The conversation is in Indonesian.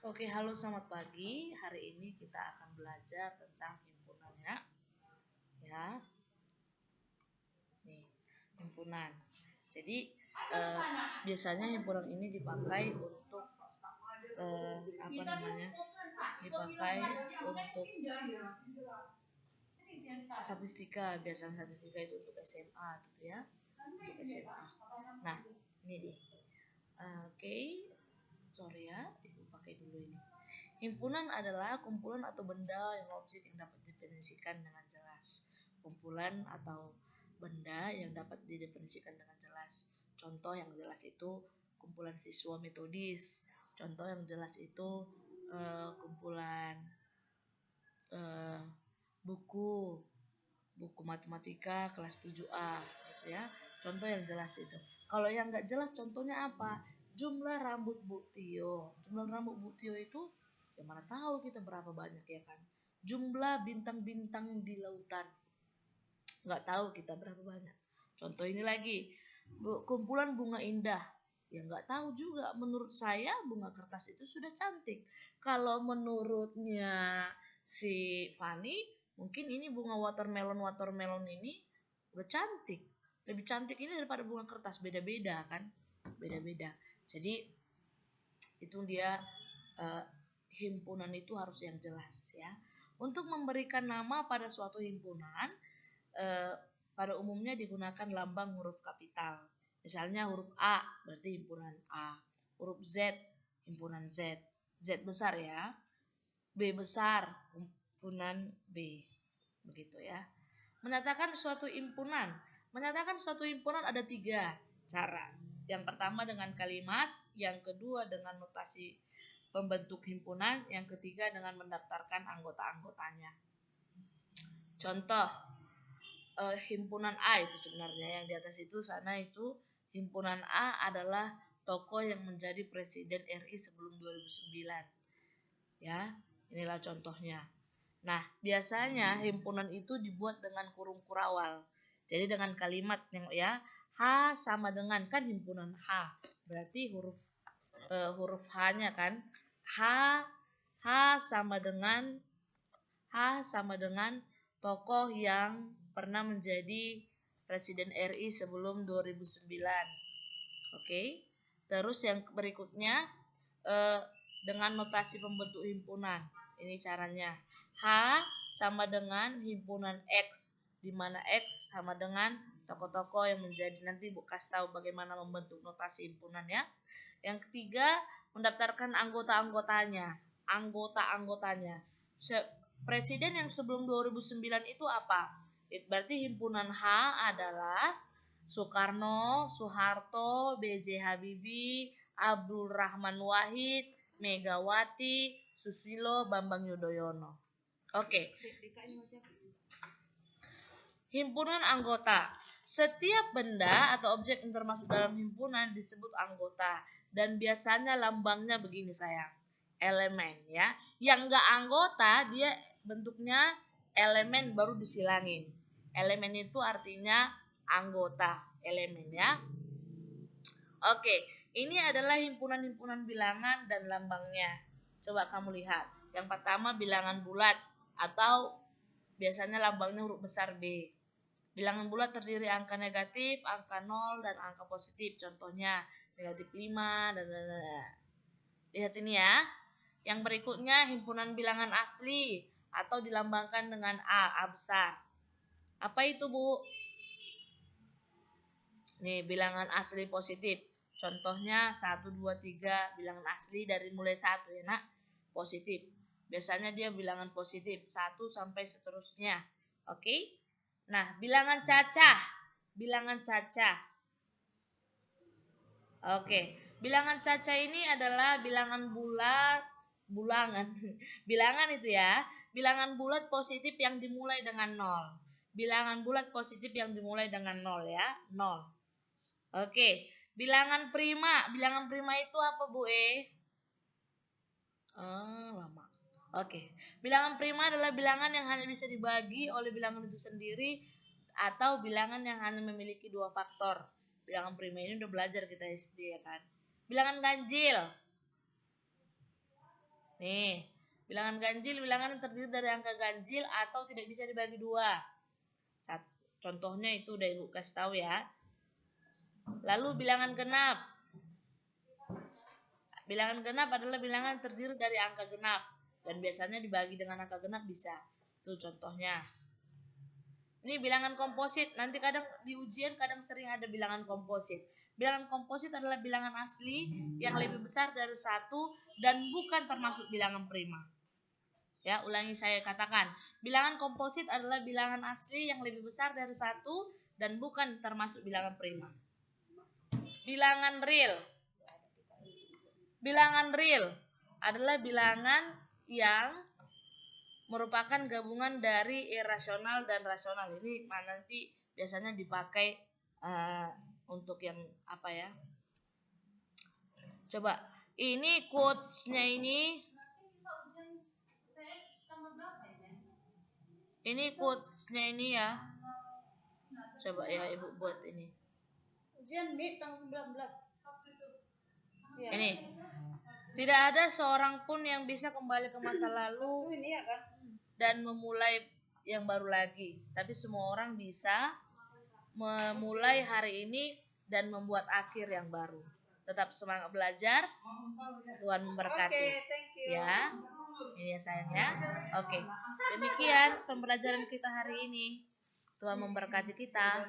Oke, halo selamat pagi. Hari ini kita akan belajar tentang himpunannya. Ya, nih himpunan. Jadi biasanya himpunan ini dipakai untuk apa namanya? Dipakai untuk statistika. Biasanya statistika itu untuk SMA gitu ya, untuk SMA. Nah, ini dia. Oke, sorry ya, ibu pakai dulu ini. Himpunan adalah kumpulan atau benda yang objek yang dapat didefinisikan dengan jelas. Kumpulan atau benda yang dapat didefinisikan dengan jelas. Contoh yang jelas itu kumpulan siswa metodis. Contoh yang jelas itu kumpulan eh, buku matematika kelas 7A gitu ya. Contoh yang jelas itu. Kalau yang nggak jelas contohnya apa? Jumlah rambut Bu Tio. Jumlah rambut Bu Tio itu ya mana tahu kita berapa banyak ya kan. Jumlah bintang-bintang di lautan. Nggak tahu kita berapa banyak. Contoh ini lagi. Kumpulan bunga indah. Ya nggak tahu juga. Menurut saya bunga kertas itu sudah cantik. Kalau menurutnya si Fani, mungkin ini bunga watermelon ini udah cantik. Lebih cantik ini daripada bunga kertas. Beda-beda kan. Beda-beda. Jadi itu dia himpunan itu harus yang jelas ya. Untuk memberikan nama pada suatu himpunan, pada umumnya digunakan lambang huruf kapital. Misalnya huruf A berarti himpunan A, huruf Z himpunan Z, Z besar ya, B besar himpunan B, begitu ya. Menyatakan suatu himpunan ada 3 cara. Yang pertama dengan kalimat, yang kedua dengan notasi pembentuk himpunan, yang ketiga dengan mendaftarkan anggota-anggotanya. Contoh himpunan A itu sebenarnya yang di atas itu sana itu himpunan A adalah tokoh yang menjadi presiden RI sebelum 2009. Ya, inilah contohnya. Nah, biasanya himpunan itu dibuat dengan kurung kurawal. Jadi dengan kalimat yang ya H sama dengan kan himpunan H. Berarti huruf H-nya kan H sama dengan tokoh yang pernah menjadi presiden RI sebelum 2009. Oke. Terus yang berikutnya dengan notasi pembentuk himpunan. Ini caranya. H sama dengan himpunan X, di mana X sama dengan tokoh-tokoh yang menjadi, nanti Bu kasih tahu bagaimana membentuk notasi himpunan ya. Yang ketiga, mendaftarkan anggota-anggotanya. Presiden yang sebelum 2009 itu apa? Berarti himpunan H adalah Soekarno, Soeharto, B.J. Habibie, Abdul Rahman Wahid, Megawati, Susilo, Bambang Yudhoyono. Oke. Himpunan anggota. Setiap benda atau objek yang termasuk dalam himpunan disebut anggota. Dan biasanya lambangnya begini sayang. Elemen ya. Yang enggak anggota dia bentuknya elemen baru disilangin. Elemen itu artinya anggota, elemen ya. Oke, ini adalah himpunan-himpunan bilangan dan lambangnya. Coba kamu lihat. Yang pertama bilangan bulat atau biasanya lambangnya huruf besar B. Bilangan bulat terdiri angka negatif, angka 0 dan angka positif. Contohnya negatif 5 dan. Lihat ini ya. Yang berikutnya himpunan bilangan asli atau dilambangkan dengan A besar. Apa itu, Bu? Nih, bilangan asli positif. Contohnya 1, 2, 3, bilangan asli dari mulai 1 ya, Nak. Positif. Biasanya dia bilangan positif 1 sampai seterusnya. Oke? Nah, bilangan cacah. Oke. Bilangan cacah ini adalah bilangan bilangan itu ya. Bilangan bulat positif yang dimulai dengan 0. Bilangan bulat positif yang dimulai dengan 0 ya. 0. Oke. Bilangan prima. Bilangan prima itu apa, Bu? Lama. Oke. Bilangan prima adalah bilangan yang hanya bisa dibagi oleh bilangan itu sendiri atau bilangan yang hanya memiliki 2 faktor. Bilangan prima ini udah belajar kita SD ya kan. Bilangan ganjil. Nih, bilangan ganjil, bilangan yang terdiri dari angka ganjil atau tidak bisa dibagi dua. Contohnya itu udah Ibu kasih tahu ya. Lalu bilangan genap. Bilangan genap adalah bilangan yang terdiri dari angka genap. Dan biasanya dibagi dengan angka genap bisa. Itu contohnya. Ini bilangan komposit. Nanti kadang di ujian kadang sering ada bilangan komposit. Bilangan komposit adalah bilangan asli yang lebih besar dari 1 dan bukan termasuk bilangan prima. Ya, ulangi saya katakan. Bilangan komposit adalah bilangan asli yang lebih besar dari 1 dan bukan termasuk bilangan prima. Bilangan real. Bilangan real adalah bilangan yang merupakan gabungan dari irasional dan rasional. Ini nanti biasanya dipakai untuk yang apa ya? Coba, ini quotes-nya ini. Ini quotes-nya ini ya. Coba ya Ibu buat ini. Ujian tanggal 19. Ini. Tidak ada seorang pun yang bisa kembali ke masa lalu dan memulai yang baru lagi. Tapi semua orang bisa memulai hari ini dan membuat akhir yang baru. Tetap semangat belajar. Tuhan memberkati. Ya. Ini ya sayangnya. Oke. Demikian pembelajaran kita hari ini. Tuhan memberkati kita.